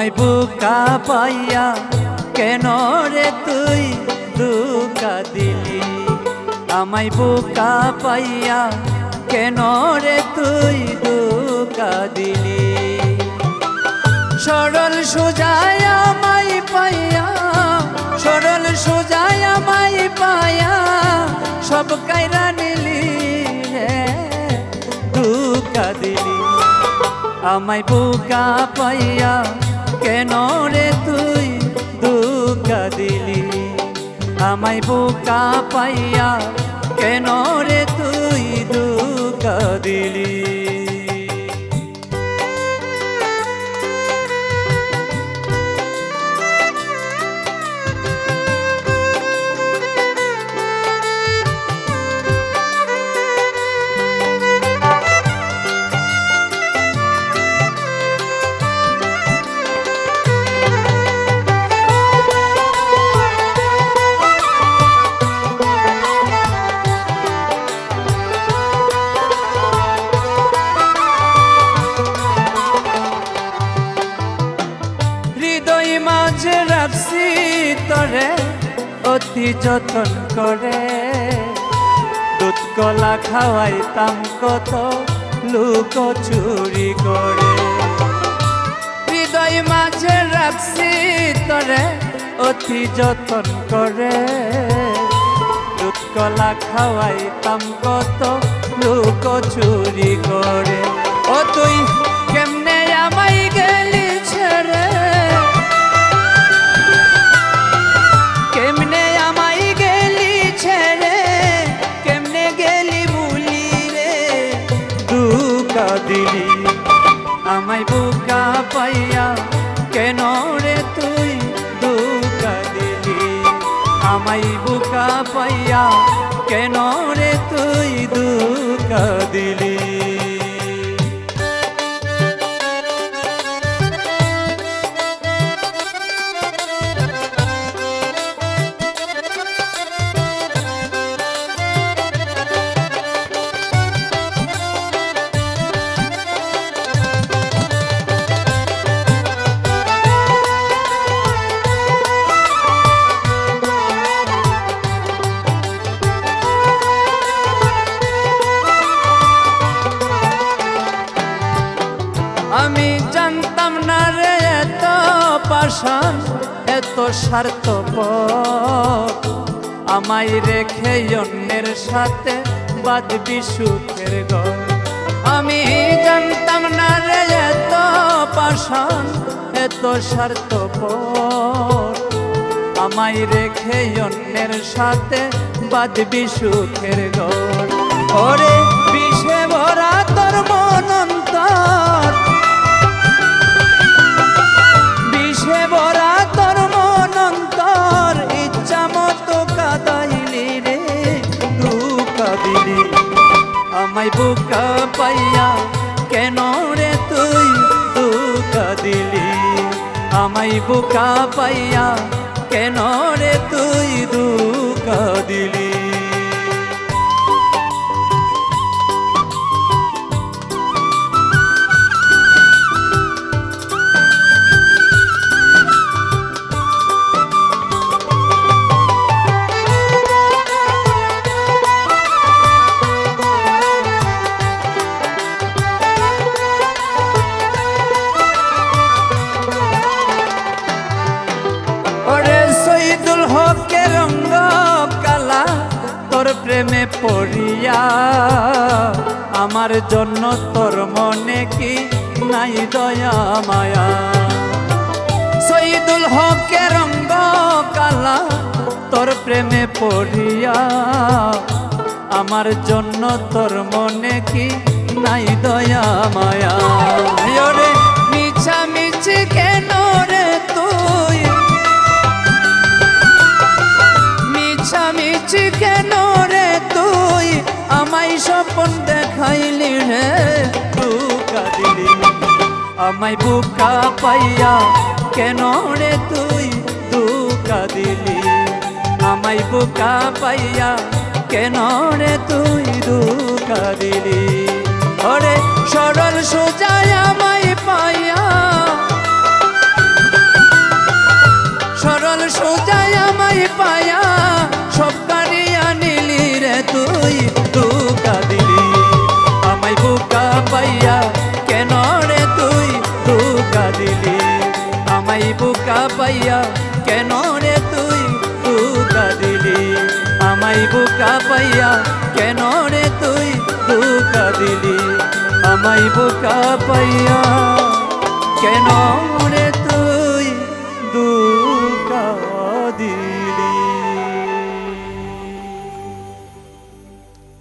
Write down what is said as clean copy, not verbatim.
আমায় বুকা পাইয়া কেন রে তুই ধোঁকা দিলি আমায় বুকা পাইয়া কেন রে তুই ধোঁকা দিলি সরল সোজায় আমায় পাইয়া সরল সোজায় আমায় পাইয়া সব কাইরা নিলি রে ধোঁকা দিলি আমায় বুকা পাইয়া কেন রে তুই ধোঁকা দিলি আমায় বুকা পাইয়া কেন রে তুই ধোঁকা দিলি মাঝে রাখছি তরে অতি যতন করে দুধ কলা খাওয়াইতাম কত লুক চুরি করে হৃদয় মাঝে রাখছি তরে অতি যতন করে দুধ কলা খাওয়াইতাম কত লুক চুরি করে ও তুই কেমনে আমায় গেলি ছেড়ে কেমনে আমায় গেলি ছেড়ে কেমনে গেলি ভুলি রে ধোঁকা দিলি আমায় বুকা পাইয়া কেন রে তুই ধোঁকা দিলি আমায় বুকা পাইয়া কেন রে তুই ধোঁকা দিলি আমি জানতাম না রে এত পাষাণ এত স্বার্থপর আমায় রেখে অন্যের সাথে বাঁধবি সুখের ঘর আমি জানতাম না রে এত পাষাণ এত স্বার্থপর আমায় রেখে অন্যের সাথে বাঁধবি সুখের ঘর ওরে বিষে ভরা তোর মন অন্তর বিষে ভরা তোর মন অন্তর ইচ্ছা মতো কাঁদাইলি রে ধোঁকা দিলি আমায় বুকা পাইয়া কেন রে তুই ধোঁকা দিলি আমায় বুকা পাইয়া কেন রে তুই ধোঁকা দিলি প্রেমে পড়িয়া আমার জন্য তোর মনে কি নাই দয়া মায়া শহীদুল হকের রঙ্গ কালা তোর প্রেমে পড়িয়া আমার জন্য তোর মনে কি নাই দয়া মায়া রে মিছা মিছি কেন রে তুই মিছা মিছি কেন রে তুই আমায় স্বপ্ন দেখাইলি রে ধোঁকা দিলি আমায় বুকা পাইয়া কেন রে তুই ধোঁকা দিলি আমায় বুকা পাইয়া কেন রে তুই ধোঁকা দিলি ওরে সরল সোজা আমায় পাইয়া সরল সোজায় আমায় পায়া সব কারিয়া নিলি রে তুই ধোঁকা দিলি আমায় বোকা পাইয়া কেন রে তুই ধোঁকা দিলি আমায় বোকা পাইয়া কেন রে তুই ধোঁকা দিলি আমায় বোকা পাইয়া কেন রে তুই ধোঁকা দিলি আমায় বোকা পাইয়া কেন রে